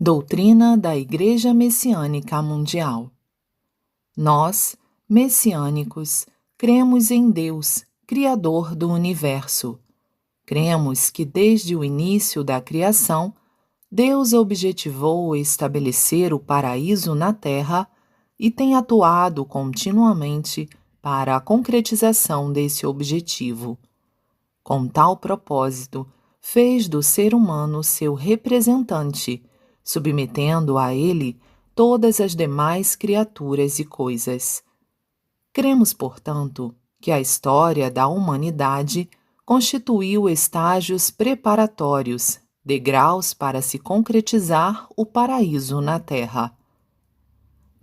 Doutrina da Igreja Messiânica Mundial. Nós, messiânicos, cremos em Deus, Criador do Universo. Cremos que desde o início da criação, Deus objetivou estabelecer o paraíso na Terra e tem atuado continuamente para a concretização desse objetivo. Com tal propósito, fez do ser humano seu representante, submetendo a ele todas as demais criaturas e coisas. Cremos, portanto, que a história da humanidade constituiu estágios preparatórios, degraus para se concretizar o paraíso na Terra.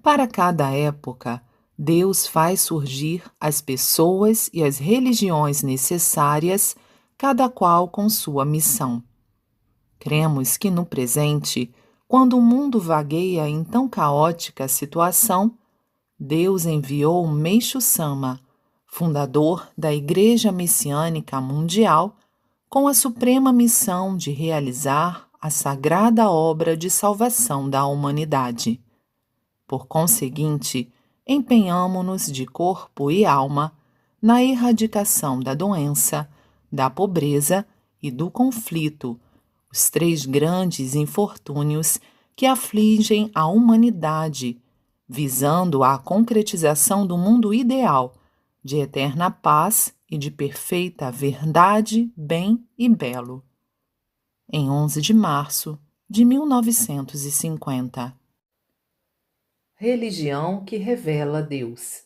Para cada época, Deus faz surgir as pessoas e as religiões necessárias, cada qual com sua missão. Cremos que no presente, quando o mundo vagueia em tão caótica situação, Deus enviou Meixo Sama, fundador da Igreja Messiânica Mundial, com a suprema missão de realizar a sagrada obra de salvação da humanidade. Por conseguinte, empenhamo-nos de corpo e alma na erradicação da doença, da pobreza e do conflito, os três grandes infortúnios que afligem a humanidade, visando a concretização do mundo ideal, de eterna paz e de perfeita verdade, bem e belo. Em 11 de março de 1950. Religião que revela Deus.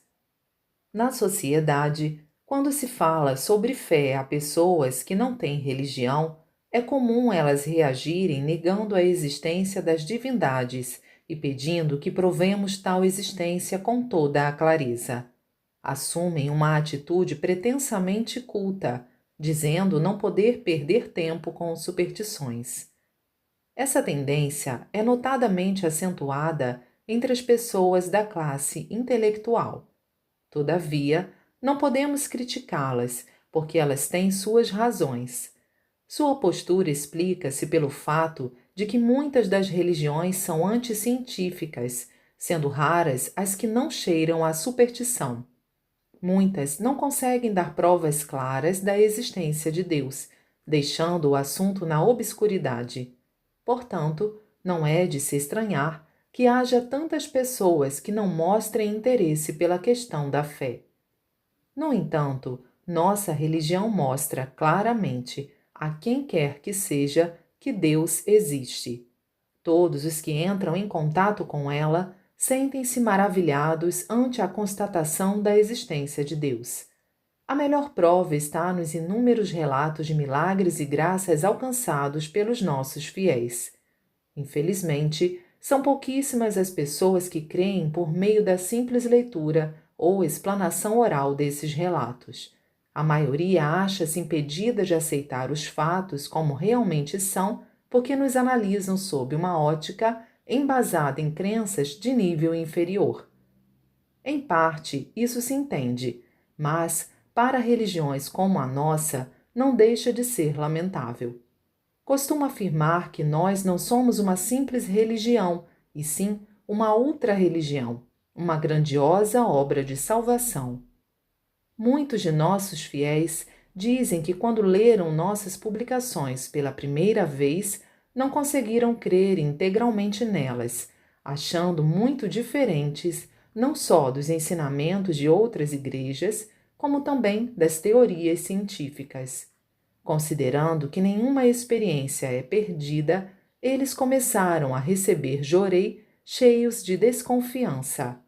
Na sociedade, quando se fala sobre fé a pessoas que não têm religião, é comum elas reagirem negando a existência das divindades e pedindo que provemos tal existência com toda a clareza. Assumem uma atitude pretensamente culta, dizendo não poder perder tempo com superstições. Essa tendência é notadamente acentuada entre as pessoas da classe intelectual. Todavia, não podemos criticá-las, porque elas têm suas razões. Sua postura explica-se pelo fato de que muitas das religiões são anticientíficas, sendo raras as que não cheiram à superstição. Muitas não conseguem dar provas claras da existência de Deus, deixando o assunto na obscuridade. Portanto, não é de se estranhar que haja tantas pessoas que não mostrem interesse pela questão da fé. No entanto, nossa religião mostra claramente a quem quer que seja que Deus existe. Todos os que entram em contato com ela sentem-se maravilhados ante a constatação da existência de Deus. A melhor prova está nos inúmeros relatos de milagres e graças alcançados pelos nossos fiéis. Infelizmente, são pouquíssimas as pessoas que creem por meio da simples leitura ou explanação oral desses relatos. A maioria acha-se impedida de aceitar os fatos como realmente são, porque nos analisam sob uma ótica embasada em crenças de nível inferior. Em parte, isso se entende, mas, para religiões como a nossa, não deixa de ser lamentável. Costumo afirmar que nós não somos uma simples religião, e sim uma ultra-religião, uma grandiosa obra de salvação. Muitos de nossos fiéis dizem que quando leram nossas publicações pela primeira vez, não conseguiram crer integralmente nelas, achando muito diferentes não só dos ensinamentos de outras igrejas, como também das teorias científicas. Considerando que nenhuma experiência é perdida, eles começaram a receber jorei cheios de desconfiança.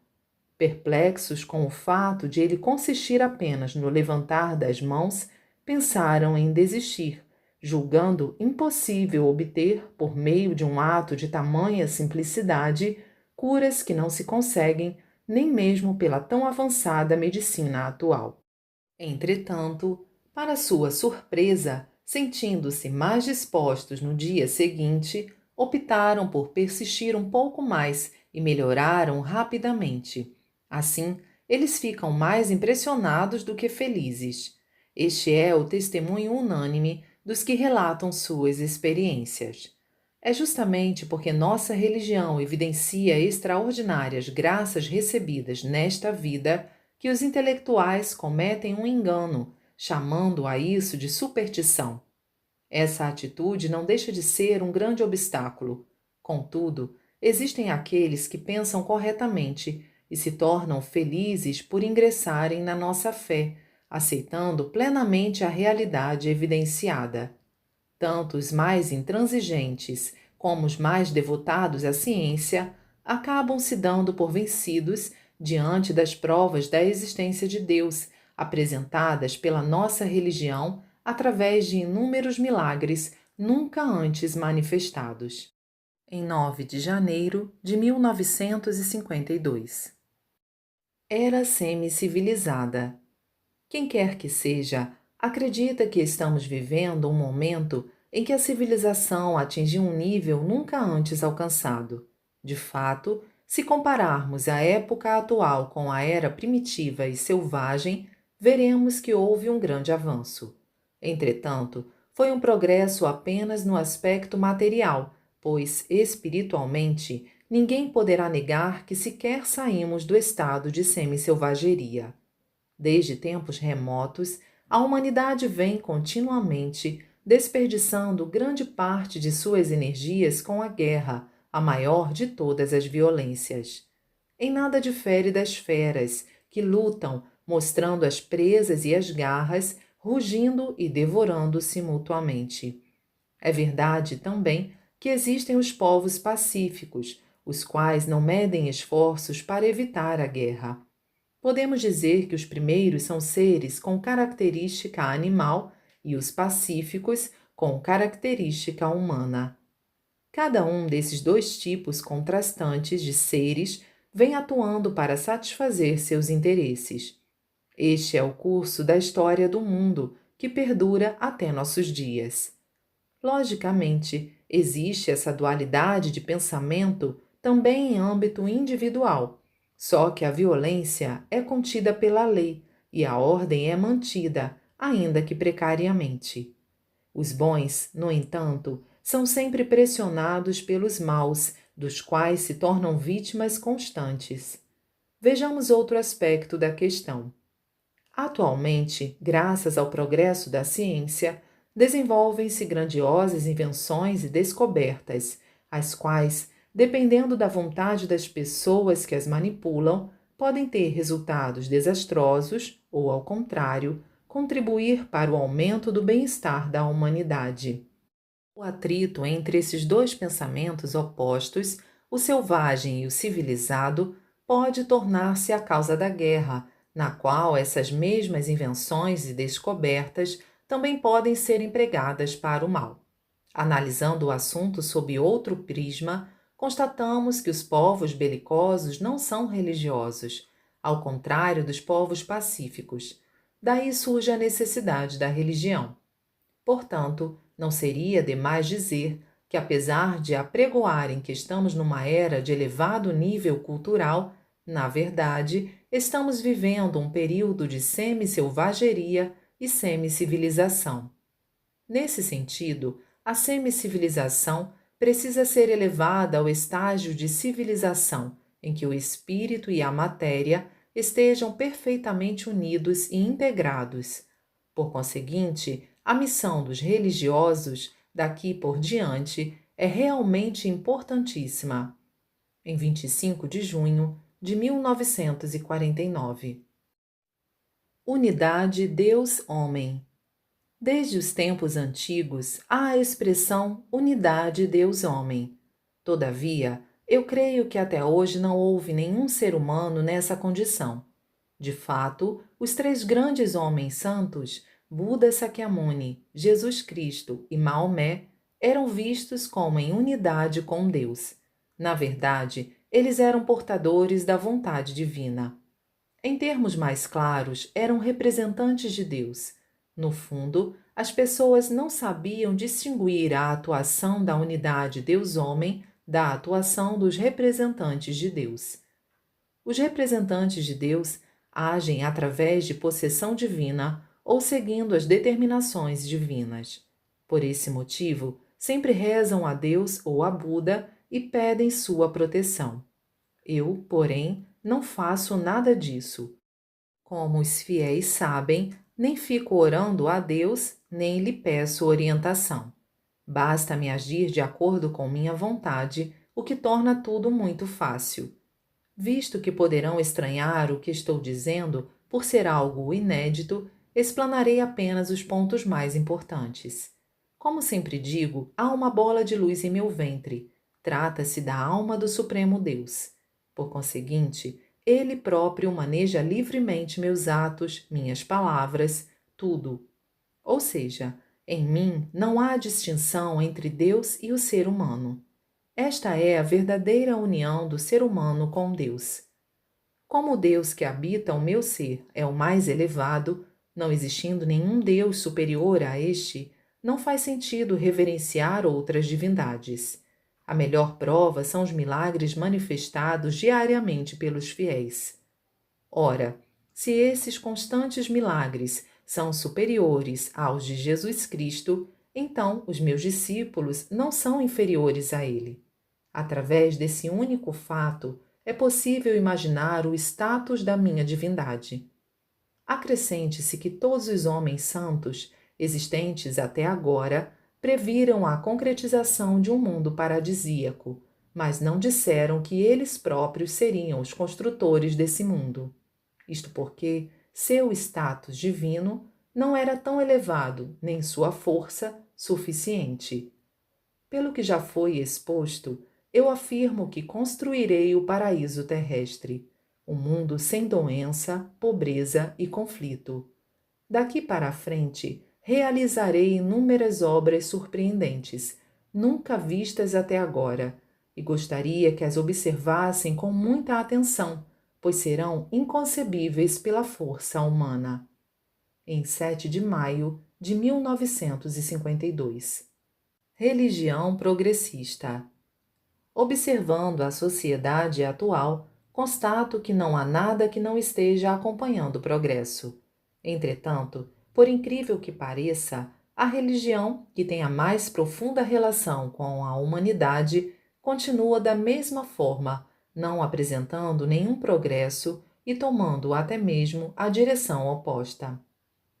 Perplexos com o fato de ele consistir apenas no levantar das mãos, pensaram em desistir, julgando impossível obter, por meio de um ato de tamanha simplicidade, curas que não se conseguem nem mesmo pela tão avançada medicina atual. Entretanto, para sua surpresa, sentindo-se mais dispostos no dia seguinte, optaram por persistir um pouco mais e melhoraram rapidamente. Assim, eles ficam mais impressionados do que felizes. Este é o testemunho unânime dos que relatam suas experiências. É justamente porque nossa religião evidencia extraordinárias graças recebidas nesta vida que os intelectuais cometem um engano, chamando a isso de superstição. Essa atitude não deixa de ser um grande obstáculo. Contudo, existem aqueles que pensam corretamente e se tornam felizes por ingressarem na nossa fé, aceitando plenamente a realidade evidenciada. Tanto os mais intransigentes como os mais devotados à ciência acabam se dando por vencidos diante das provas da existência de Deus, apresentadas pela nossa religião através de inúmeros milagres nunca antes manifestados. Em 9 de janeiro de 1952. Era semi-civilizada. Quem quer que seja, acredita que estamos vivendo um momento em que a civilização atingiu um nível nunca antes alcançado. De fato, se compararmos a época atual com a era primitiva e selvagem, veremos que houve um grande avanço. Entretanto, foi um progresso apenas no aspecto material, pois, espiritualmente, ninguém poderá negar que sequer saímos do estado de semi-selvageria. Desde tempos remotos, a humanidade vem continuamente desperdiçando grande parte de suas energias com a guerra, a maior de todas as violências. Em nada difere das feras, que lutam, mostrando as presas e as garras, rugindo e devorando-se mutuamente. É verdade também que existem os povos pacíficos, os quais não medem esforços para evitar a guerra. Podemos dizer que os primeiros são seres com característica animal e os pacíficos com característica humana. Cada um desses dois tipos contrastantes de seres vem atuando para satisfazer seus interesses. Este é o curso da história do mundo que perdura até nossos dias. Logicamente, existe essa dualidade de pensamento também em âmbito individual, só que a violência é contida pela lei e a ordem é mantida, ainda que precariamente. Os bons, no entanto, são sempre pressionados pelos maus, dos quais se tornam vítimas constantes. Vejamos outro aspecto da questão. Atualmente, graças ao progresso da ciência, desenvolvem-se grandiosas invenções e descobertas, as quais, dependendo da vontade das pessoas que as manipulam, podem ter resultados desastrosos ou, ao contrário, contribuir para o aumento do bem-estar da humanidade. O atrito entre esses dois pensamentos opostos, o selvagem e o civilizado, pode tornar-se a causa da guerra, na qual essas mesmas invenções e descobertas também podem ser empregadas para o mal. Analisando o assunto sob outro prisma, constatamos que os povos belicosos não são religiosos, ao contrário dos povos pacíficos. Daí surge a necessidade da religião. Portanto, não seria demais dizer que, apesar de apregoarem que estamos numa era de elevado nível cultural, na verdade, estamos vivendo um período de semi-selvageria e semi-civilização. Nesse sentido, a semi-civilização precisa ser elevada ao estágio de civilização, em que o espírito e a matéria estejam perfeitamente unidos e integrados. Por conseguinte, a missão dos religiosos, daqui por diante, é realmente importantíssima. Em 25 de junho de 1949. Unidade Deus-Homem. Desde os tempos antigos há a expressão unidade Deus-Homem. Todavia, eu creio que até hoje não houve nenhum ser humano nessa condição. De fato, os três grandes homens santos, Buda Sakyamuni, Jesus Cristo e Maomé, eram vistos como em unidade com Deus. Na verdade, eles eram portadores da vontade divina. Em termos mais claros, eram representantes de Deus. No fundo, as pessoas não sabiam distinguir a atuação da unidade Deus-Homem da atuação dos representantes de Deus. Os representantes de Deus agem através de possessão divina ou seguindo as determinações divinas. Por esse motivo, sempre rezam a Deus ou a Buda e pedem sua proteção. Eu, porém, não faço nada disso. Como os fiéis sabem, nem fico orando a Deus, nem lhe peço orientação. Basta-me agir de acordo com minha vontade, o que torna tudo muito fácil. Visto que poderão estranhar o que estou dizendo por ser algo inédito, explanarei apenas os pontos mais importantes. Como sempre digo, há uma bola de luz em meu ventre. Trata-se da alma do Supremo Deus. Por conseguinte, ele próprio maneja livremente meus atos, minhas palavras, tudo. Ou seja, em mim não há distinção entre Deus e o ser humano. Esta é a verdadeira união do ser humano com Deus. Como o Deus que habita o meu ser é o mais elevado, não existindo nenhum Deus superior a este, não faz sentido reverenciar outras divindades. A melhor prova são os milagres manifestados diariamente pelos fiéis. Ora, se esses constantes milagres são superiores aos de Jesus Cristo, então os meus discípulos não são inferiores a ele. Através desse único fato, é possível imaginar o status da minha divindade. Acrescente-se que todos os homens santos, existentes até agora, previram a concretização de um mundo paradisíaco, mas não disseram que eles próprios seriam os construtores desse mundo. Isto porque seu status divino não era tão elevado, nem sua força suficiente. Pelo que já foi exposto, eu afirmo que construirei o paraíso terrestre, um mundo sem doença, pobreza e conflito. Daqui para a frente, realizarei inúmeras obras surpreendentes, nunca vistas até agora, e gostaria que as observassem com muita atenção, pois serão inconcebíveis pela força humana. Em 7 de maio de 1952. Religião progressista. Observando a sociedade atual, constato que não há nada que não esteja acompanhando o progresso. Entretanto, por incrível que pareça, a religião, que tem a mais profunda relação com a humanidade, continua da mesma forma, não apresentando nenhum progresso e tomando até mesmo a direção oposta.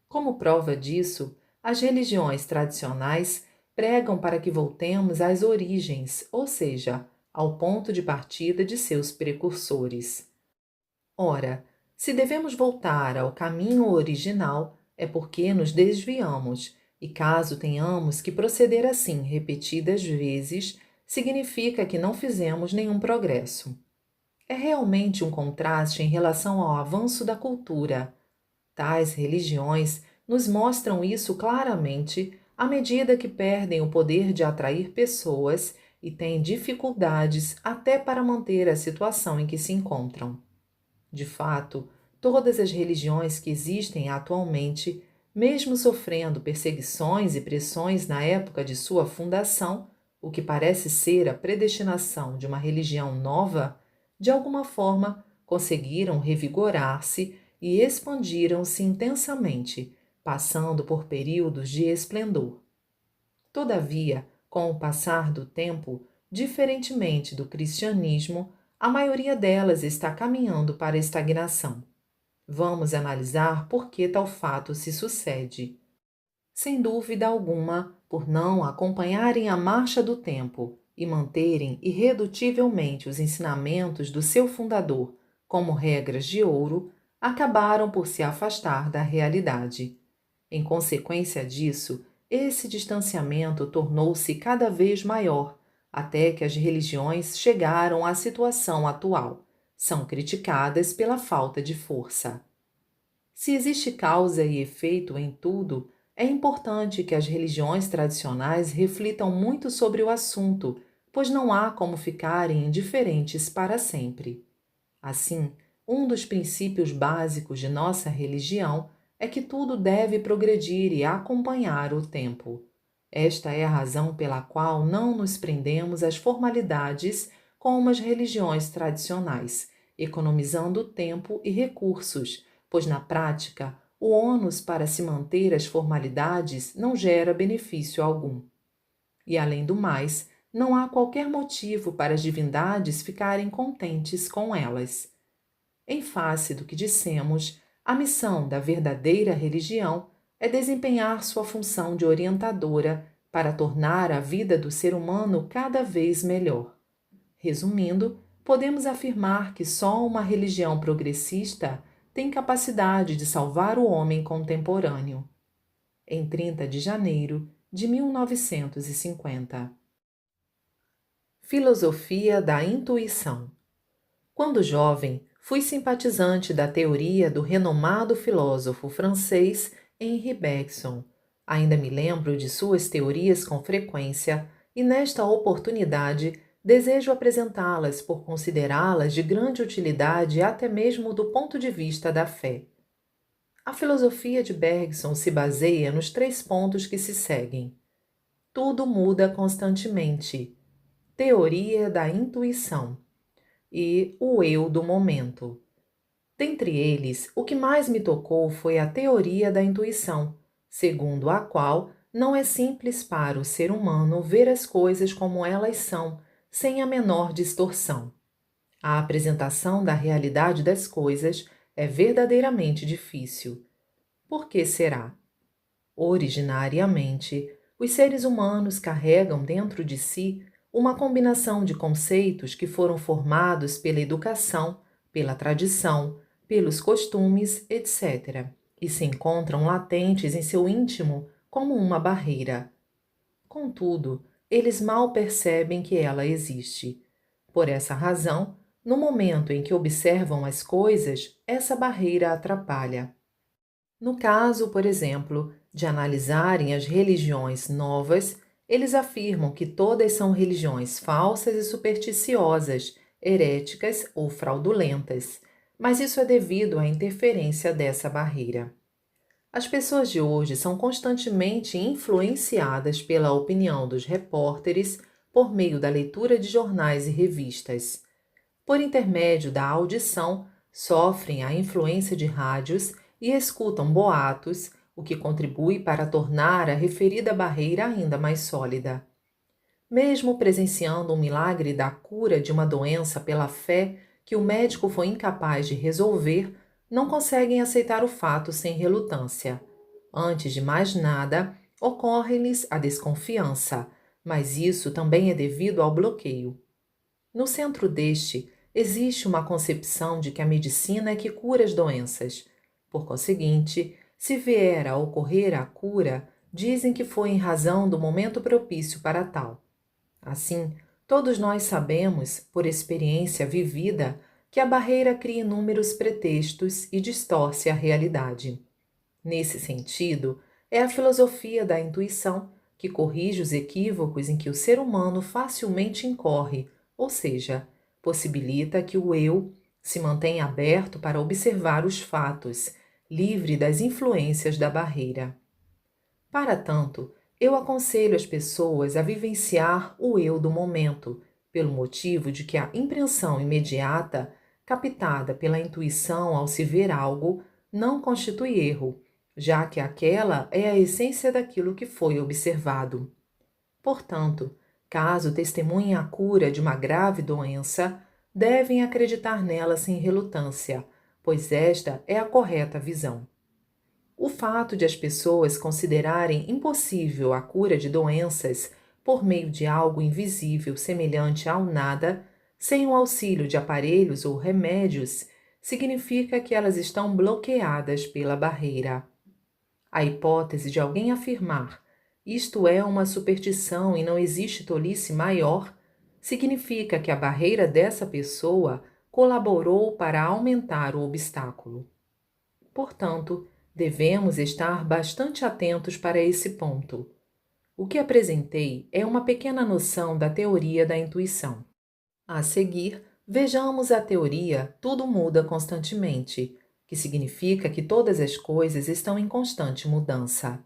Como prova disso, as religiões tradicionais pregam para que voltemos às origens, ou seja, ao ponto de partida de seus precursores. Ora, se devemos voltar ao caminho original, é porque nos desviamos, e caso tenhamos que proceder assim repetidas vezes, significa que não fizemos nenhum progresso. É realmente um contraste em relação ao avanço da cultura. Tais religiões nos mostram isso claramente à medida que perdem o poder de atrair pessoas e têm dificuldades até para manter a situação em que se encontram. De fato, todas as religiões que existem atualmente, mesmo sofrendo perseguições e pressões na época de sua fundação, o que parece ser a predestinação de uma religião nova, de alguma forma conseguiram revigorar-se e expandiram-se intensamente, passando por períodos de esplendor. Todavia, com o passar do tempo, diferentemente do cristianismo, a maioria delas está caminhando para a estagnação. Vamos analisar por que tal fato se sucede. Sem dúvida alguma, por não acompanharem a marcha do tempo e manterem irredutivelmente os ensinamentos do seu fundador como regras de ouro, acabaram por se afastar da realidade. Em consequência disso, esse distanciamento tornou-se cada vez maior, até que as religiões chegaram à situação atual. São criticadas pela falta de força. Se existe causa e efeito em tudo, é importante que as religiões tradicionais reflitam muito sobre o assunto, pois não há como ficarem indiferentes para sempre. Assim, um dos princípios básicos de nossa religião é que tudo deve progredir e acompanhar o tempo. Esta é a razão pela qual não nos prendemos às formalidades como as religiões tradicionais, economizando tempo e recursos, pois na prática o ônus para se manter as formalidades não gera benefício algum. E, além do mais, não há qualquer motivo para as divindades ficarem contentes com elas. Em face do que dissemos, a missão da verdadeira religião é desempenhar sua função de orientadora para tornar a vida do ser humano cada vez melhor. Resumindo, podemos afirmar que só uma religião progressista tem capacidade de salvar o homem contemporâneo. Em 30 de janeiro de 1950. Filosofia da intuição. Quando jovem, fui simpatizante da teoria do renomado filósofo francês Henri Bergson. Ainda me lembro de suas teorias com frequência e, nesta oportunidade, desejo apresentá-las por considerá-las de grande utilidade até mesmo do ponto de vista da fé. A filosofia de Bergson se baseia nos 3 pontos que se seguem. Tudo muda constantemente. Teoria da intuição e o eu do momento. Dentre eles, o que mais me tocou foi a teoria da intuição, segundo a qual não é simples para o ser humano ver as coisas como elas são, sem a menor distorção. A apresentação da realidade das coisas é verdadeiramente difícil. Por que será? Originariamente, os seres humanos carregam dentro de si uma combinação de conceitos que foram formados pela educação, pela tradição, pelos costumes, etc., e se encontram latentes em seu íntimo como uma barreira. Contudo, eles mal percebem que ela existe. Por essa razão, no momento em que observam as coisas, essa barreira atrapalha. No caso, por exemplo, de analisarem as religiões novas, eles afirmam que todas são religiões falsas e supersticiosas, heréticas ou fraudulentas, mas isso é devido à interferência dessa barreira. As pessoas de hoje são constantemente influenciadas pela opinião dos repórteres por meio da leitura de jornais e revistas. Por intermédio da audição, sofrem a influência de rádios e escutam boatos, o que contribui para tornar a referida barreira ainda mais sólida. Mesmo presenciando um milagre da cura de uma doença pela fé que o médico foi incapaz de resolver, não conseguem aceitar o fato sem relutância. Antes de mais nada, ocorre-lhes a desconfiança, mas isso também é devido ao bloqueio. No centro deste, existe uma concepção de que a medicina é que cura as doenças. Por conseguinte, se vier a ocorrer a cura, dizem que foi em razão do momento propício para tal. Assim, todos nós sabemos, por experiência vivida, que a barreira cria inúmeros pretextos e distorce a realidade. Nesse sentido, é a filosofia da intuição que corrige os equívocos em que o ser humano facilmente incorre, ou seja, possibilita que o eu se mantenha aberto para observar os fatos, livre das influências da barreira. Para tanto, eu aconselho as pessoas a vivenciar o eu do momento, pelo motivo de que a impressão imediata, captada pela intuição ao se ver algo, não constitui erro, já que aquela é a essência daquilo que foi observado. Portanto, caso testemunhem a cura de uma grave doença, devem acreditar nela sem relutância, pois esta é a correta visão. O fato de as pessoas considerarem impossível a cura de doenças por meio de algo invisível semelhante ao nada, sem o auxílio de aparelhos ou remédios, significa que elas estão bloqueadas pela barreira. A hipótese de alguém afirmar isto é uma superstição e não existe tolice maior, significa que a barreira dessa pessoa colaborou para aumentar o obstáculo. Portanto, devemos estar bastante atentos para esse ponto. O que apresentei é uma pequena noção da teoria da intuição. A seguir, vejamos a teoria tudo muda constantemente, que significa que todas as coisas estão em constante mudança.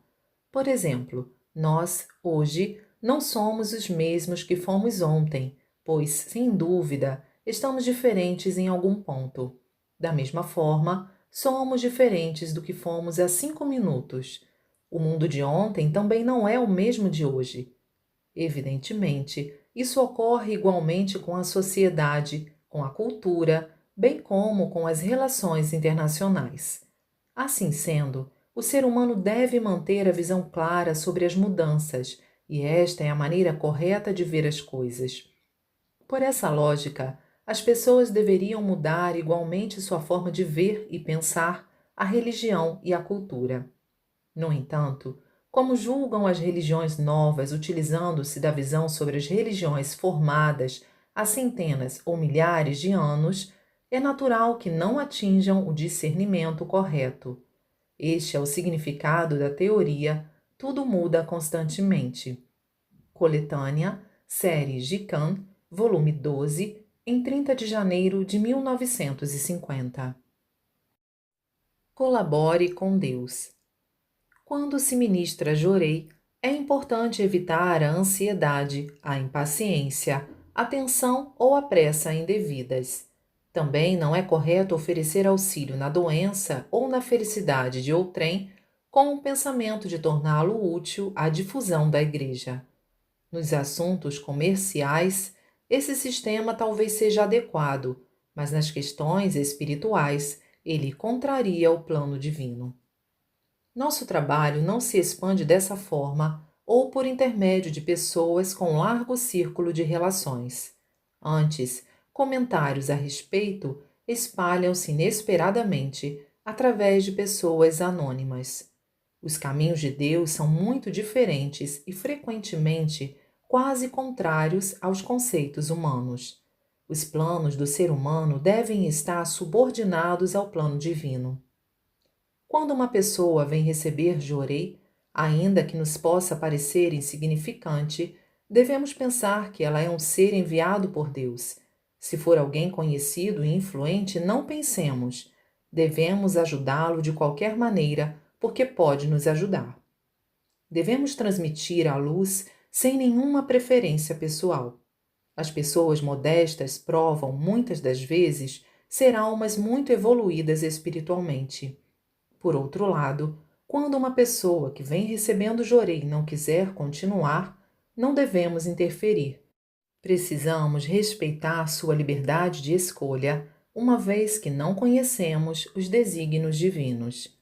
Por exemplo, nós, hoje, não somos os mesmos que fomos ontem, pois, sem dúvida, estamos diferentes em algum ponto. Da mesma forma, somos diferentes do que fomos há 5 minutos. O mundo de ontem também não é o mesmo de hoje. Evidentemente, isso ocorre igualmente com a sociedade, com a cultura, bem como com as relações internacionais. Assim sendo, o ser humano deve manter a visão clara sobre as mudanças, e esta é a maneira correta de ver as coisas. Por essa lógica, as pessoas deveriam mudar igualmente sua forma de ver e pensar a religião e a cultura. No entanto, como julgam as religiões novas utilizando-se da visão sobre as religiões formadas há centenas ou milhares de anos, é natural que não atinjam o discernimento correto. Este é o significado da teoria Tudo Muda Constantemente. Coletânea, série Gikan, volume 12, em 30 de janeiro de 1950. Colabore com Deus. Quando se ministra Jorei, é importante evitar a ansiedade, a impaciência, a tensão ou a pressa indevidas. Também não é correto oferecer auxílio na doença ou na felicidade de outrem com o pensamento de torná-lo útil à difusão da Igreja. Nos assuntos comerciais, esse sistema talvez seja adequado, mas nas questões espirituais, ele contraria o plano divino. Nosso trabalho não se expande dessa forma ou por intermédio de pessoas com largo círculo de relações. Antes, comentários a respeito espalham-se inesperadamente através de pessoas anônimas. Os caminhos de Deus são muito diferentes e frequentemente quase contrários aos conceitos humanos. Os planos do ser humano devem estar subordinados ao plano divino. Quando uma pessoa vem receber Jorei, ainda que nos possa parecer insignificante, devemos pensar que ela é um ser enviado por Deus. Se for alguém conhecido e influente, não pensemos. Devemos ajudá-lo de qualquer maneira, porque pode nos ajudar. Devemos transmitir a luz sem nenhuma preferência pessoal. As pessoas modestas provam, muitas das vezes, ser almas muito evoluídas espiritualmente. Por outro lado, quando uma pessoa que vem recebendo Jorei não quiser continuar, não devemos interferir. Precisamos respeitar sua liberdade de escolha, uma vez que não conhecemos os desígnios divinos.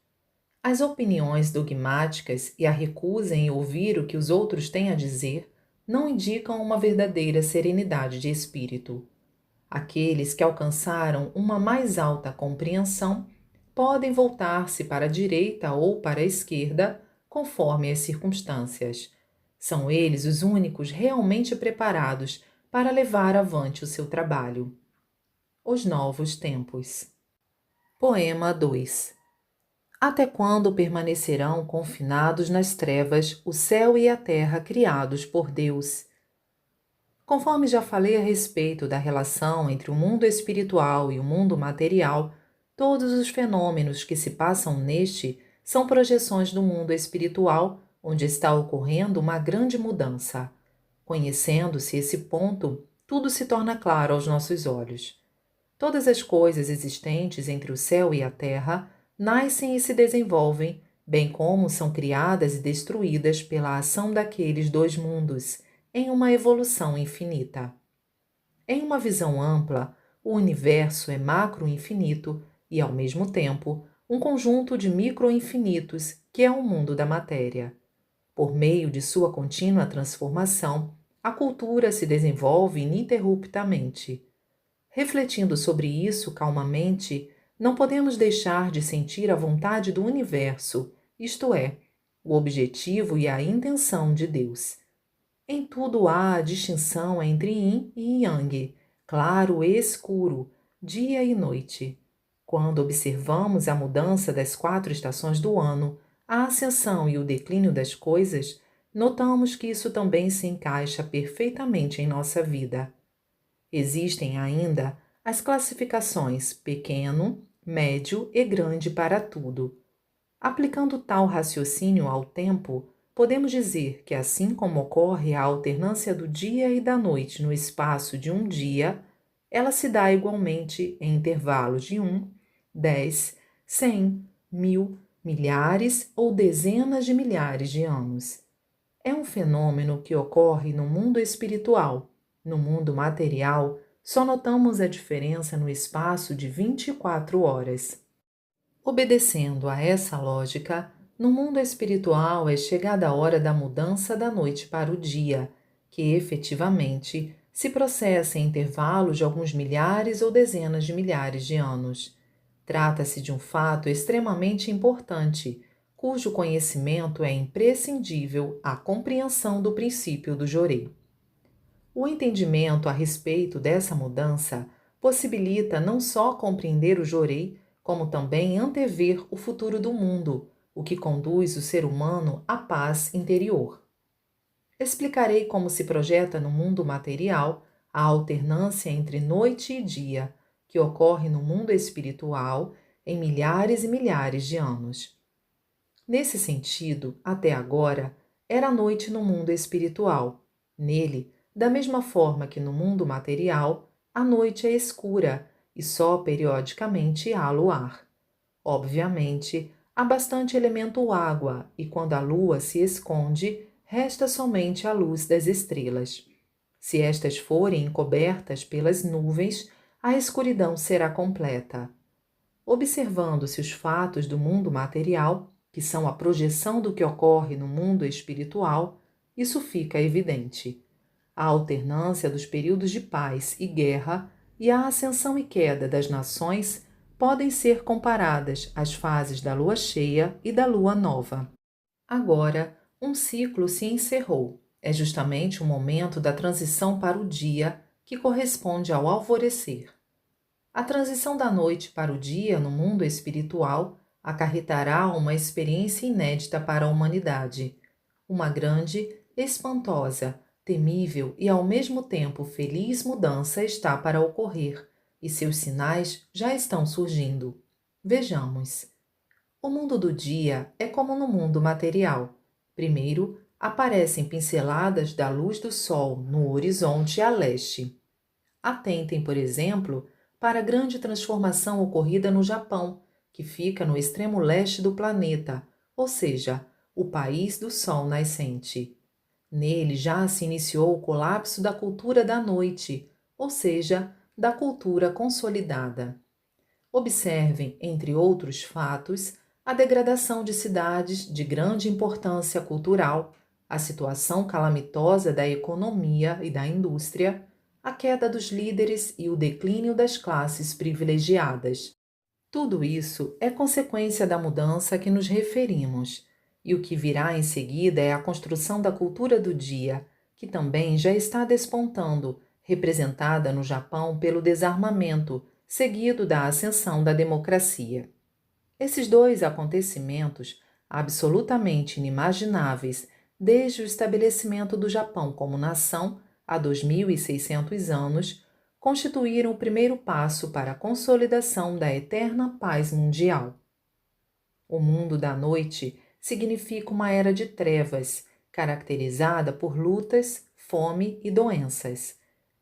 As opiniões dogmáticas e a recusa em ouvir o que os outros têm a dizer não indicam uma verdadeira serenidade de espírito. Aqueles que alcançaram uma mais alta compreensão podem voltar-se para a direita ou para a esquerda, conforme as circunstâncias. São eles os únicos realmente preparados para levar avante o seu trabalho. Os novos tempos. Poema 2. Até quando permanecerão confinados nas trevas o céu e a terra criados por Deus? Conforme já falei a respeito da relação entre o mundo espiritual e o mundo material, todos os fenômenos que se passam neste são projeções do mundo espiritual, onde está ocorrendo uma grande mudança. Conhecendo-se esse ponto, tudo se torna claro aos nossos olhos. Todas as coisas existentes entre o céu e a terra nascem e se desenvolvem, bem como são criadas e destruídas pela ação daqueles dois mundos, em uma evolução infinita. Em uma visão ampla, o universo é macro-infinito e, ao mesmo tempo, um conjunto de micro-infinitos que é o mundo da matéria. Por meio de sua contínua transformação, a cultura se desenvolve ininterruptamente. Refletindo sobre isso calmamente, não podemos deixar de sentir a vontade do universo, isto é, o objetivo e a intenção de Deus. Em tudo há a distinção entre yin e yang, claro e escuro, dia e noite. Quando observamos a mudança das 4 estações do ano, a ascensão e o declínio das coisas, notamos que isso também se encaixa perfeitamente em nossa vida. Existem ainda as classificações pequeno, médio e grande para tudo. Aplicando tal raciocínio ao tempo, podemos dizer que, assim como ocorre a alternância do dia e da noite no espaço de um dia, ela se dá igualmente em intervalos de 10, 100, 1000, milhares ou dezenas de milhares de anos. É um fenômeno que ocorre no mundo espiritual. No mundo material, só notamos a diferença no espaço de 24 horas. Obedecendo a essa lógica, no mundo espiritual é chegada a hora da mudança da noite para o dia, que efetivamente se processa em intervalos de alguns milhares ou dezenas de milhares de anos. Trata-se de um fato extremamente importante, cujo conhecimento é imprescindível à compreensão do princípio do Jorei. O entendimento a respeito dessa mudança possibilita não só compreender o Jorei, como também antever o futuro do mundo, o que conduz o ser humano à paz interior. Explicarei como se projeta no mundo material a alternância entre noite e dia, que ocorre no mundo espiritual em milhares e milhares de anos. Nesse sentido, até agora, era noite no mundo espiritual. Nele, da mesma forma que no mundo material, a noite é escura e só periodicamente há luar. Obviamente, há bastante elemento água e quando a lua se esconde, resta somente a luz das estrelas. Se estas forem encobertas pelas nuvens, a escuridão será completa. Observando-se os fatos do mundo material, que são a projeção do que ocorre no mundo espiritual, isso fica evidente. A alternância dos períodos de paz e guerra e a ascensão e queda das nações podem ser comparadas às fases da lua cheia e da lua nova. Agora, um ciclo se encerrou. É justamente o momento da transição para o dia, que corresponde ao alvorecer. A transição da noite para o dia no mundo espiritual acarretará uma experiência inédita para a humanidade. Uma grande, espantosa, temível e ao mesmo tempo feliz mudança está para ocorrer, e seus sinais já estão surgindo. Vejamos. O mundo do dia é como no mundo material. Primeiro, aparecem pinceladas da luz do sol no horizonte a leste. Atentem, por exemplo, para a grande transformação ocorrida no Japão, que fica no extremo leste do planeta, ou seja, o país do sol nascente. Nele já se iniciou o colapso da cultura da noite, ou seja, da cultura consolidada. Observem, entre outros fatos, a degradação de cidades de grande importância cultural, a situação calamitosa da economia e da indústria, a queda dos líderes e o declínio das classes privilegiadas. Tudo isso é consequência da mudança a que nos referimos, e o que virá em seguida é a construção da cultura do dia, que também já está despontando, representada no Japão pelo desarmamento, seguido da ascensão da democracia. Esses dois acontecimentos, absolutamente inimagináveis desde o estabelecimento do Japão como nação há 2600 anos, constituíram o primeiro passo para a consolidação da eterna paz mundial. O mundo da noite significa uma era de trevas, caracterizada por lutas, fome e doenças.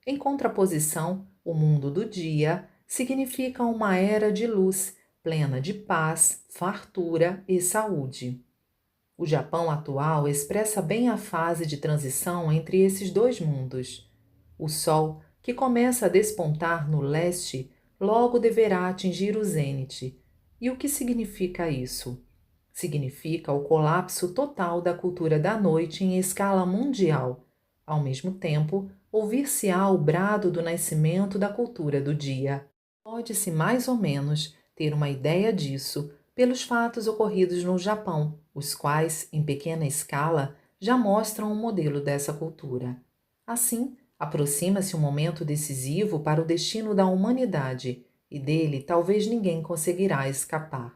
Em contraposição, o mundo do dia significa uma era de luz, plena de paz, fartura e saúde. O Japão atual expressa bem a fase de transição entre esses dois mundos. O sol, que começa a despontar no leste, logo deverá atingir o zênite. E o que significa isso? Significa o colapso total da cultura da noite em escala mundial. Ao mesmo tempo, ouvir-se-á o brado do nascimento da cultura do dia. Pode-se mais ou menos ter uma ideia disso pelos fatos ocorridos no Japão, os quais, em pequena escala, já mostram um modelo dessa cultura. Assim, aproxima-se um momento decisivo para o destino da humanidade, e dele talvez ninguém conseguirá escapar.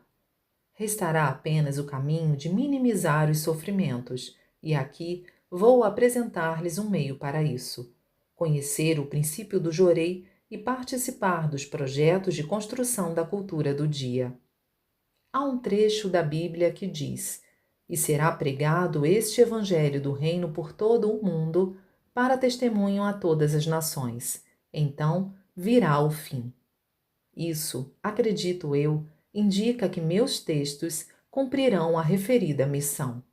Restará apenas o caminho de minimizar os sofrimentos, e aqui vou apresentar-lhes um meio para isso: conhecer o princípio do Jorei e participar dos projetos de construção da cultura do dia. Há um trecho da Bíblia que diz: "E será pregado este evangelho do reino por todo o mundo, para testemunho a todas as nações. Então virá o fim." Isso, acredito eu, indica que meus textos cumprirão a referida missão.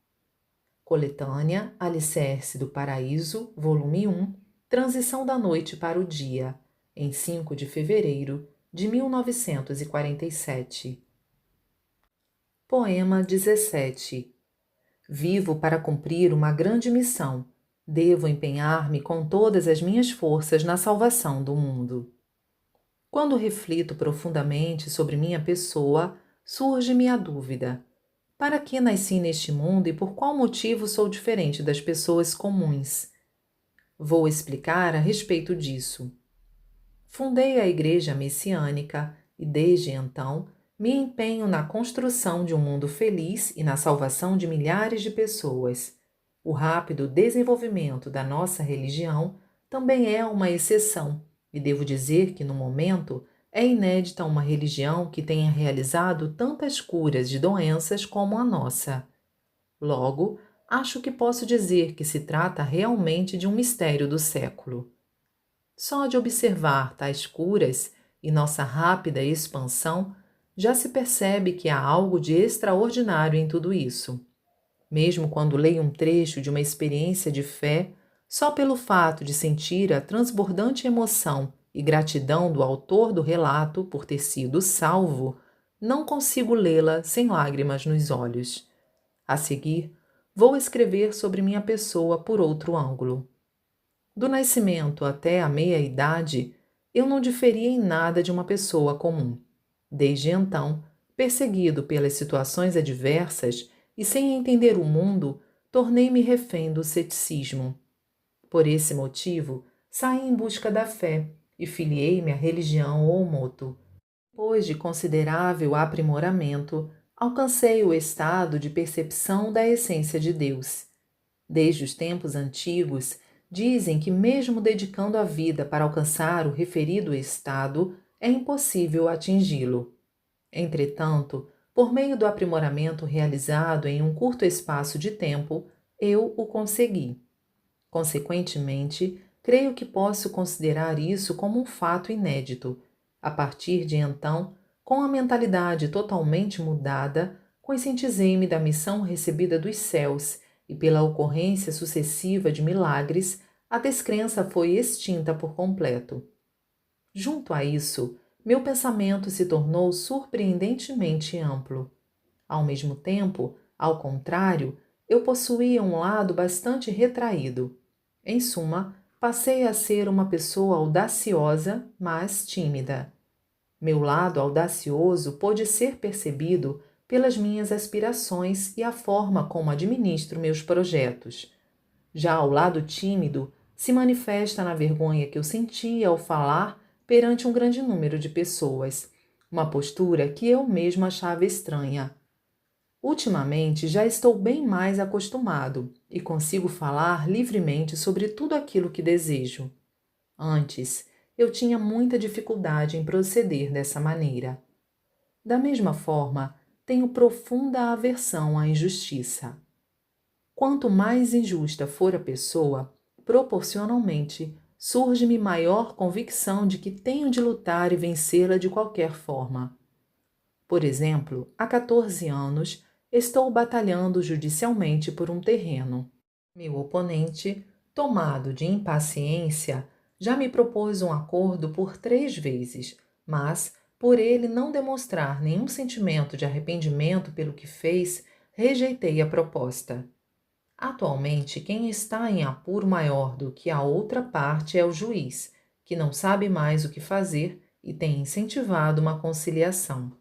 Coletânea Alicerce do Paraíso, volume 1, Transição da Noite para o Dia, em 5 de fevereiro de 1947. Poema 17. Vivo para cumprir uma grande missão. Devo empenhar-me com todas as minhas forças na salvação do mundo. Quando reflito profundamente sobre minha pessoa, surge-me a dúvida: para que nasci neste mundo e por qual motivo sou diferente das pessoas comuns? Vou explicar a respeito disso. Fundei a Igreja Messiânica e, desde então, me empenho na construção de um mundo feliz e na salvação de milhares de pessoas. O rápido desenvolvimento da nossa religião também é uma exceção, e devo dizer que, no momento, é inédita uma religião que tenha realizado tantas curas de doenças como a nossa. Logo, acho que posso dizer que se trata realmente de um mistério do século. Só de observar tais curas e nossa rápida expansão, já se percebe que há algo de extraordinário em tudo isso. Mesmo quando leio um trecho de uma experiência de fé, só pelo fato de sentir a transbordante emoção e gratidão do autor do relato por ter sido salvo, não consigo lê-la sem lágrimas nos olhos. A seguir, vou escrever sobre minha pessoa por outro ângulo. Do nascimento até a meia-idade, eu não diferia em nada de uma pessoa comum. Desde então, perseguido pelas situações adversas e sem entender o mundo, tornei-me refém do ceticismo. Por esse motivo, saí em busca da fé e filiei-me à religião Omoto. Depois de considerável aprimoramento, alcancei o estado de percepção da essência de Deus. Desde os tempos antigos, dizem que, mesmo dedicando a vida para alcançar o referido estado, é impossível atingi-lo. Entretanto, por meio do aprimoramento realizado em um curto espaço de tempo, eu o consegui. Consequentemente, creio que posso considerar isso como um fato inédito. A partir de então, com a mentalidade totalmente mudada, conscientizei-me da missão recebida dos céus e, pela ocorrência sucessiva de milagres, a descrença foi extinta por completo. Junto a isso, meu pensamento se tornou surpreendentemente amplo. Ao mesmo tempo, ao contrário, eu possuía um lado bastante retraído. Em suma, passei a ser uma pessoa audaciosa, mas tímida. Meu lado audacioso pôde ser percebido pelas minhas aspirações e a forma como administro meus projetos. Já o lado tímido se manifesta na vergonha que eu sentia ao falar perante um grande número de pessoas, uma postura que eu mesmo achava estranha. Ultimamente já estou bem mais acostumado e consigo falar livremente sobre tudo aquilo que desejo. Antes, eu tinha muita dificuldade em proceder dessa maneira. Da mesma forma, tenho profunda aversão à injustiça. Quanto mais injusta for a pessoa, proporcionalmente, surge-me maior convicção de que tenho de lutar e vencê-la de qualquer forma. Por exemplo, há 14 anos, estou batalhando judicialmente por um terreno. Meu oponente, tomado de impaciência, já me propôs um acordo por 3 vezes, mas, por ele não demonstrar nenhum sentimento de arrependimento pelo que fez, rejeitei a proposta. Atualmente, quem está em apuro maior do que a outra parte é o juiz, que não sabe mais o que fazer e tem incentivado uma conciliação.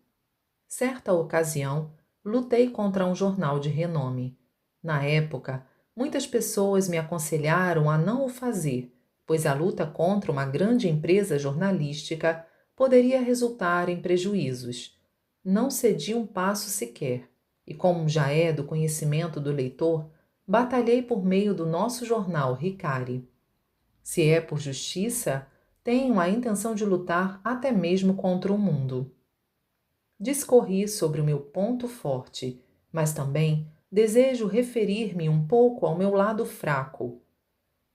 Certa ocasião, lutei contra um jornal de renome. Na época, muitas pessoas me aconselharam a não o fazer, pois a luta contra uma grande empresa jornalística poderia resultar em prejuízos. Não cedi um passo sequer, e como já é do conhecimento do leitor, batalhei por meio do nosso jornal Ricari. Se é por justiça, tenho a intenção de lutar até mesmo contra o mundo. Discorri sobre o meu ponto forte, mas também desejo referir-me um pouco ao meu lado fraco.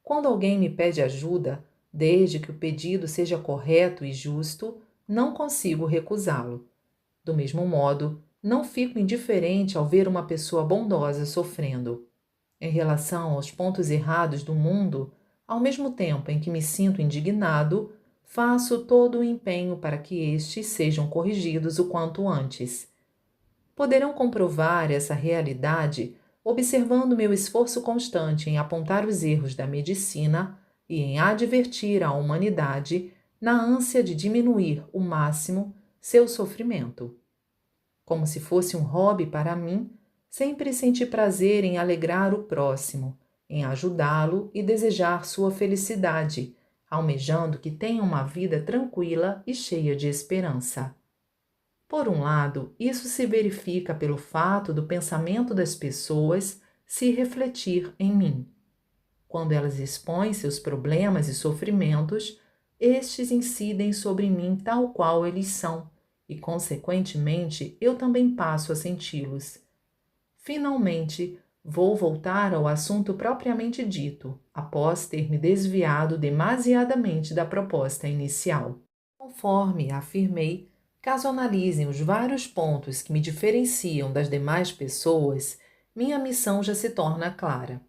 Quando alguém me pede ajuda, desde que o pedido seja correto e justo, não consigo recusá-lo. Do mesmo modo, não fico indiferente ao ver uma pessoa bondosa sofrendo. Em relação aos pontos errados do mundo, ao mesmo tempo em que me sinto indignado, faço todo o empenho para que estes sejam corrigidos o quanto antes. Poderão comprovar essa realidade observando meu esforço constante em apontar os erros da medicina e em advertir a humanidade na ânsia de diminuir o máximo seu sofrimento. Como se fosse um hobby para mim, sempre senti prazer em alegrar o próximo, em ajudá-lo e desejar sua felicidade, almejando que tenha uma vida tranquila e cheia de esperança. Por um lado, isso se verifica pelo fato do pensamento das pessoas se refletir em mim. Quando elas expõem seus problemas e sofrimentos, estes incidem sobre mim tal qual eles são, e, consequentemente, eu também passo a senti-los. Finalmente, vou voltar ao assunto propriamente dito, após ter me desviado demasiadamente da proposta inicial. Conforme afirmei, caso analisem os vários pontos que me diferenciam das demais pessoas, minha missão já se torna clara.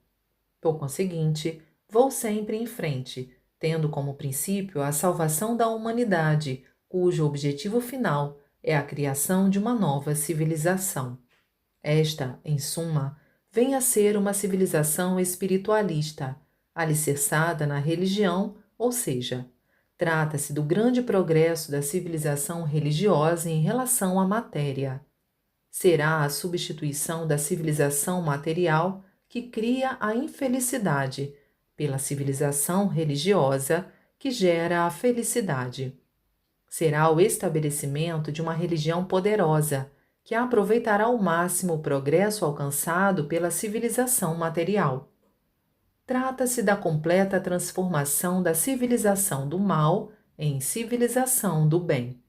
Por conseguinte, vou sempre em frente, tendo como princípio a salvação da humanidade, cujo objetivo final é a criação de uma nova civilização. Esta, em suma, vem a ser uma civilização espiritualista, alicerçada na religião, ou seja, trata-se do grande progresso da civilização religiosa em relação à matéria. Será a substituição da civilização material que cria a infelicidade pela civilização religiosa que gera a felicidade. Será o estabelecimento de uma religião poderosa que aproveitará ao máximo o progresso alcançado pela civilização material. Trata-se da completa transformação da civilização do mal em civilização do bem.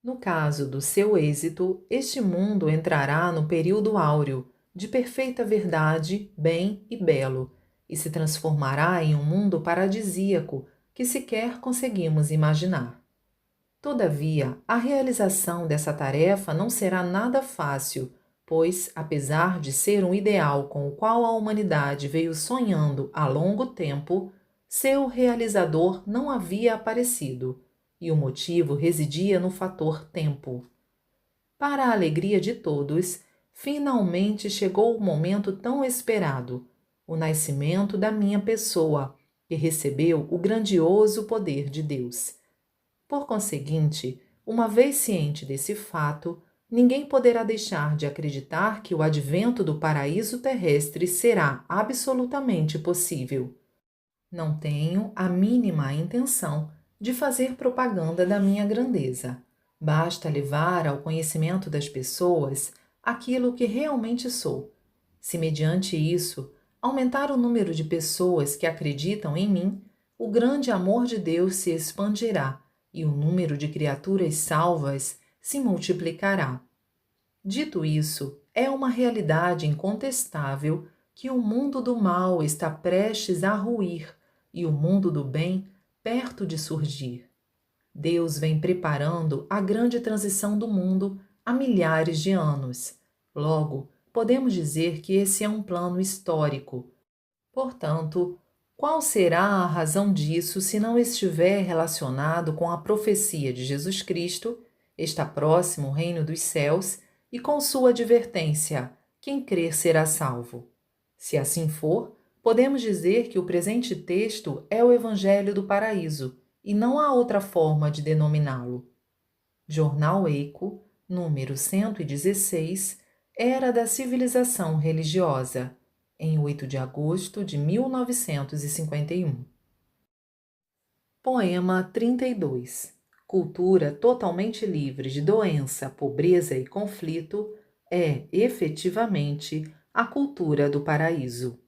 No caso do seu êxito, este mundo entrará no período áureo, de perfeita verdade, bem e belo, e se transformará em um mundo paradisíaco que sequer conseguimos imaginar. Todavia, a realização dessa tarefa não será nada fácil, pois, apesar de ser um ideal com o qual a humanidade veio sonhando há longo tempo, seu realizador não havia aparecido, e o motivo residia no fator tempo. Para a alegria de todos, finalmente chegou o momento tão esperado, o nascimento da minha pessoa, que recebeu o grandioso poder de Deus. Por conseguinte, uma vez ciente desse fato, ninguém poderá deixar de acreditar que o advento do paraíso terrestre será absolutamente possível. Não tenho a mínima intenção de fazer propaganda da minha grandeza. Basta levar ao conhecimento das pessoas aquilo que realmente sou. Se, mediante isso, aumentar o número de pessoas que acreditam em mim, o grande amor de Deus se expandirá e o número de criaturas salvas se multiplicará. Dito isso, é uma realidade incontestável que o mundo do mal está prestes a ruir e o mundo do bem perto de surgir. Deus vem preparando a grande transição do mundo há milhares de anos. Logo, podemos dizer que esse é um plano histórico. Portanto, qual será a razão disso se não estiver relacionado com a profecia de Jesus Cristo, está próximo o reino dos céus, e com sua advertência: quem crer será salvo? Se assim for, podemos dizer que o presente texto é o Evangelho do Paraíso, e não há outra forma de denominá-lo. Jornal Eico, número 116, Era da Civilização Religiosa, em 8 de agosto de 1951. Poema 32. Cultura totalmente livre de doença, pobreza e conflito é, efetivamente, a cultura do paraíso.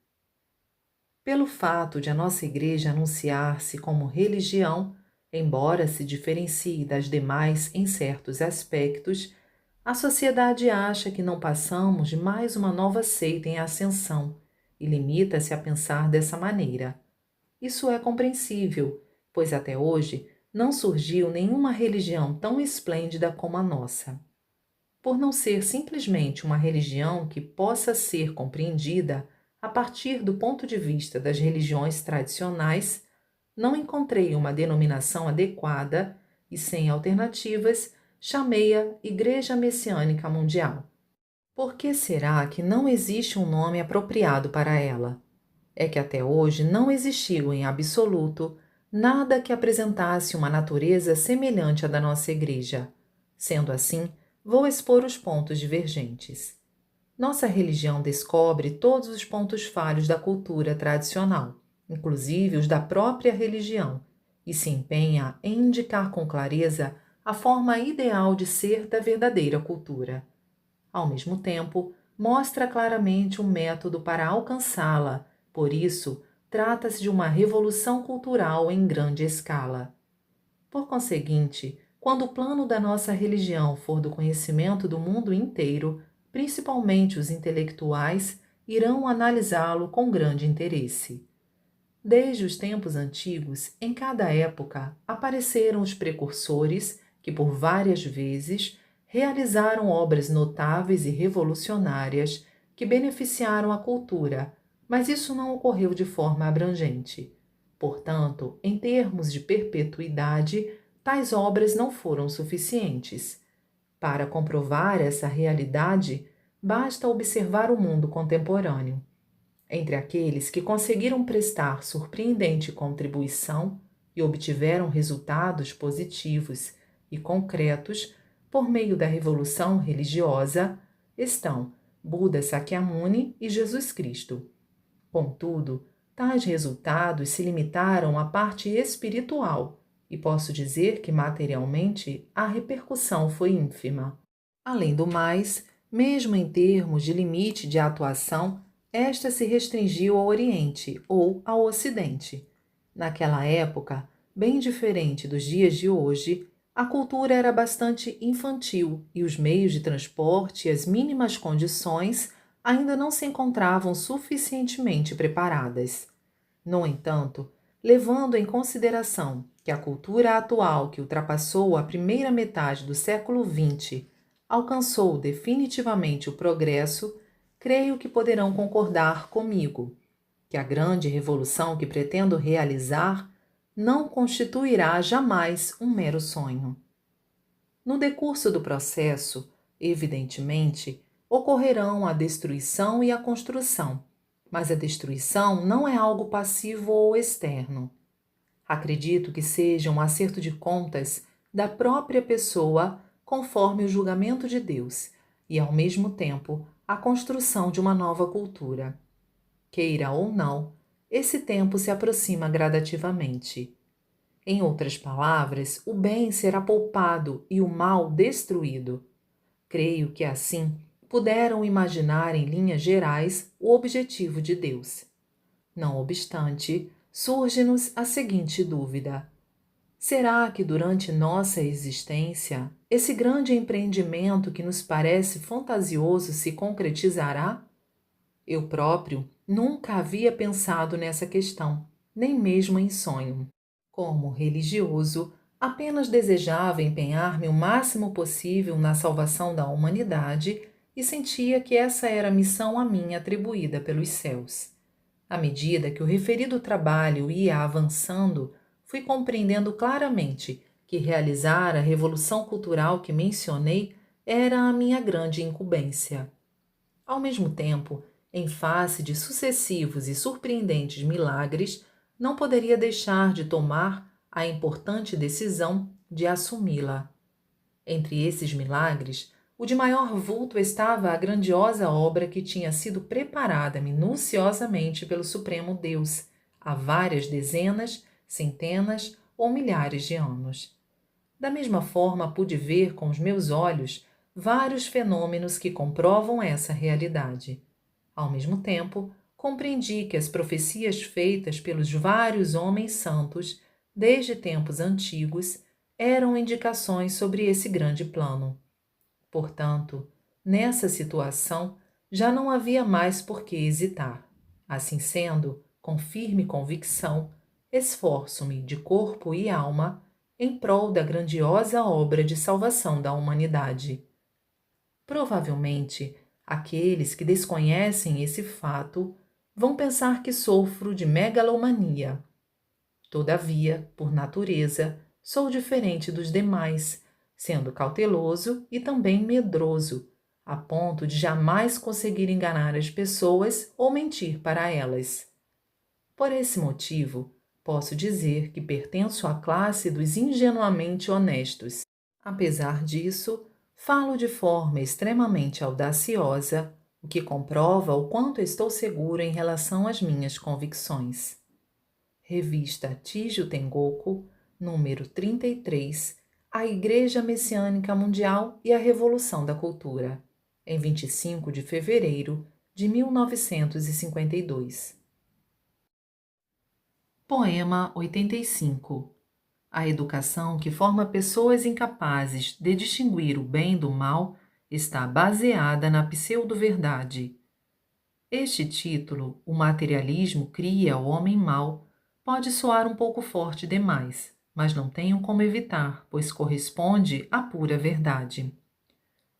Pelo fato de a nossa Igreja anunciar-se como religião, embora se diferencie das demais em certos aspectos, a sociedade acha que não passamos de mais uma nova seita em ascensão e limita-se a pensar dessa maneira. Isso é compreensível, pois até hoje não surgiu nenhuma religião tão esplêndida como a nossa. Por não ser simplesmente uma religião que possa ser compreendida, a partir do ponto de vista das religiões tradicionais, não encontrei uma denominação adequada e, sem alternativas, chamei-a Igreja Messiânica Mundial. Por que será que não existe um nome apropriado para ela? É que até hoje não existiu em absoluto nada que apresentasse uma natureza semelhante à da nossa Igreja. Sendo assim, vou expor os pontos divergentes. Nossa religião descobre todos os pontos falhos da cultura tradicional, inclusive os da própria religião, e se empenha em indicar com clareza a forma ideal de ser da verdadeira cultura. Ao mesmo tempo, mostra claramente um método para alcançá-la, por isso, trata-se de uma revolução cultural em grande escala. Por conseguinte, quando o plano da nossa religião for do conhecimento do mundo inteiro, principalmente os intelectuais irão analisá-lo com grande interesse. Desde os tempos antigos, em cada época, apareceram os precursores que, por várias vezes, realizaram obras notáveis e revolucionárias que beneficiaram a cultura, mas isso não ocorreu de forma abrangente. Portanto, em termos de perpetuidade, tais obras não foram suficientes. Para comprovar essa realidade, basta observar o mundo contemporâneo. Entre aqueles que conseguiram prestar surpreendente contribuição e obtiveram resultados positivos e concretos por meio da revolução religiosa, estão Buda Sakyamuni e Jesus Cristo. Contudo, tais resultados se limitaram à parte espiritual e posso dizer que materialmente a repercussão foi ínfima. Além do mais, mesmo em termos de limite de atuação, esta se restringiu ao Oriente ou ao Ocidente. Naquela época, bem diferente dos dias de hoje, a cultura era bastante infantil e os meios de transporte e as mínimas condições ainda não se encontravam suficientemente preparadas. No entanto, levando em consideração que a cultura atual, que ultrapassou a primeira metade do século XX, alcançou definitivamente o progresso, creio que poderão concordar comigo que a grande revolução que pretendo realizar não constituirá jamais um mero sonho. No decurso do processo, evidentemente, ocorrerão a destruição e a construção, mas a destruição não é algo passivo ou externo. Acredito que seja um acerto de contas da própria pessoa conforme o julgamento de Deus e, ao mesmo tempo, a construção de uma nova cultura. Queira ou não, esse tempo se aproxima gradativamente. Em outras palavras, o bem será poupado e o mal destruído. Creio que assim puderam imaginar em linhas gerais o objetivo de Deus. Não obstante, surge-nos a seguinte dúvida: será que durante nossa existência esse grande empreendimento que nos parece fantasioso se concretizará? Eu próprio nunca havia pensado nessa questão, nem mesmo em sonho. Como religioso, apenas desejava empenhar-me o máximo possível na salvação da humanidade e sentia que essa era a missão a mim atribuída pelos céus. À medida que o referido trabalho ia avançando, fui compreendendo claramente que realizar a revolução cultural que mencionei era a minha grande incumbência. Ao mesmo tempo, em face de sucessivos e surpreendentes milagres, não poderia deixar de tomar a importante decisão de assumi-la. Entre esses milagres, o de maior vulto estava a grandiosa obra que tinha sido preparada minuciosamente pelo Supremo Deus há várias dezenas, centenas ou milhares de anos. Da mesma forma, pude ver com os meus olhos vários fenômenos que comprovam essa realidade. Ao mesmo tempo, compreendi que as profecias feitas pelos vários homens santos, desde tempos antigos, eram indicações sobre esse grande plano. Portanto, nessa situação, já não havia mais por que hesitar. Assim sendo, com firme convicção, esforço-me de corpo e alma em prol da grandiosa obra de salvação da humanidade. Provavelmente, aqueles que desconhecem esse fato vão pensar que sofro de megalomania. Todavia, por natureza, sou diferente dos demais, sendo cauteloso e também medroso, a ponto de jamais conseguir enganar as pessoas ou mentir para elas. Por esse motivo, posso dizer que pertenço à classe dos ingenuamente honestos. Apesar disso, falo de forma extremamente audaciosa, o que comprova o quanto estou seguro em relação às minhas convicções. Revista Tijo Tengoku, número 33, A Igreja Messiânica Mundial e a Revolução da Cultura, em 25 de fevereiro de 1952. Poema 85. A educação que forma pessoas incapazes de distinguir o bem do mal está baseada na pseudo-verdade. Este título, O Materialismo Cria o Homem Mau, pode soar um pouco forte demais, mas não tenho como evitar, pois corresponde à pura verdade.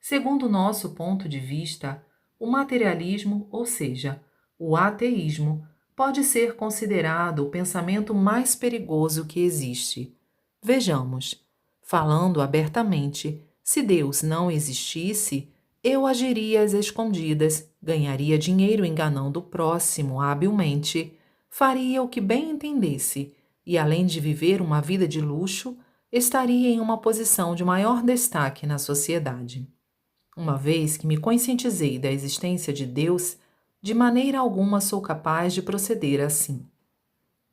Segundo nosso ponto de vista, o materialismo, ou seja, o ateísmo, pode ser considerado o pensamento mais perigoso que existe. Vejamos, falando abertamente, se Deus não existisse, eu agiria às escondidas, ganharia dinheiro enganando o próximo habilmente, faria o que bem entendesse e, além de viver uma vida de luxo, estaria em uma posição de maior destaque na sociedade. Uma vez que me conscientizei da existência de Deus, de maneira alguma sou capaz de proceder assim.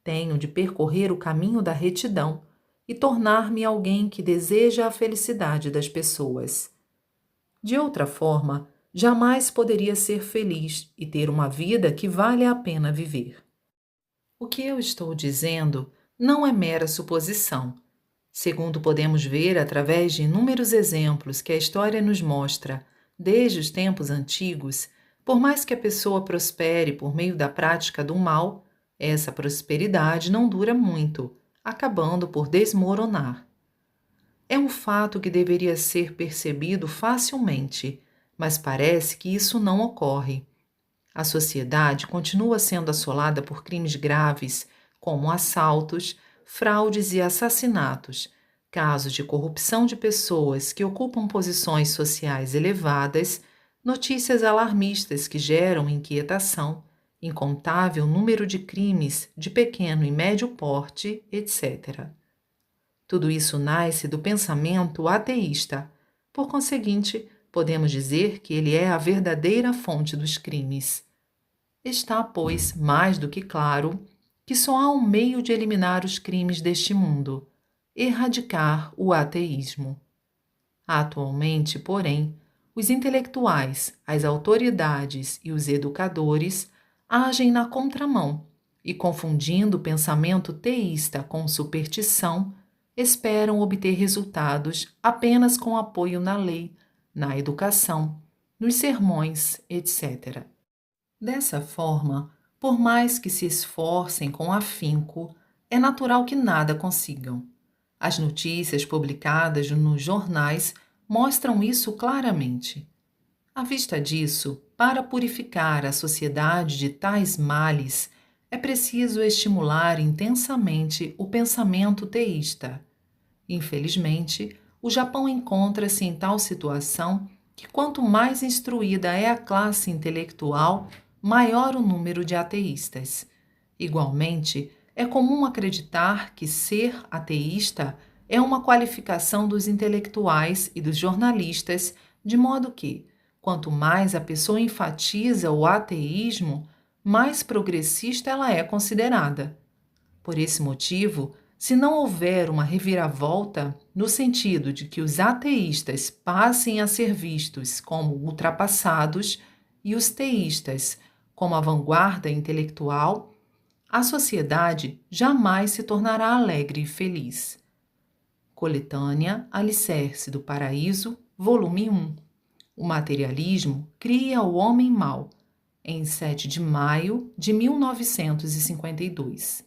Tenho de percorrer o caminho da retidão e tornar-me alguém que deseja a felicidade das pessoas. De outra forma, jamais poderia ser feliz e ter uma vida que vale a pena viver. O que eu estou dizendo não é mera suposição. Segundo podemos ver através de inúmeros exemplos que a história nos mostra, desde os tempos antigos, por mais que a pessoa prospere por meio da prática do mal, essa prosperidade não dura muito, acabando por desmoronar. É um fato que deveria ser percebido facilmente, mas parece que isso não ocorre. A sociedade continua sendo assolada por crimes graves, como assaltos, fraudes e assassinatos, casos de corrupção de pessoas que ocupam posições sociais elevadas, notícias alarmistas que geram inquietação, incontável número de crimes de pequeno e médio porte, etc. Tudo isso nasce do pensamento ateísta. Por conseguinte, podemos dizer que ele é a verdadeira fonte dos crimes. Está, pois, mais do que claro que só há um meio de eliminar os crimes deste mundo: erradicar o ateísmo. Atualmente, porém, os intelectuais, as autoridades e os educadores agem na contramão e, confundindo o pensamento teísta com superstição, esperam obter resultados apenas com apoio na lei, na educação, nos sermões, etc. Dessa forma, por mais que se esforcem com afinco, é natural que nada consigam. As notícias publicadas nos jornais mostram isso claramente. À vista disso, para purificar a sociedade de tais males, é preciso estimular intensamente o pensamento teísta. Infelizmente, o Japão encontra-se em tal situação que quanto mais instruída é a classe intelectual, maior o número de ateístas. Igualmente, é comum acreditar que ser ateísta é uma qualificação dos intelectuais e dos jornalistas, de modo que, quanto mais a pessoa enfatiza o ateísmo, mais progressista ela é considerada. Por esse motivo, se não houver uma reviravolta no sentido de que os ateístas passem a ser vistos como ultrapassados e os teístas como a vanguarda intelectual, a sociedade jamais se tornará alegre e feliz. Coletânea Alicerce do Paraíso, volume 1. O materialismo cria o homem mau, em 7 de maio de 1952.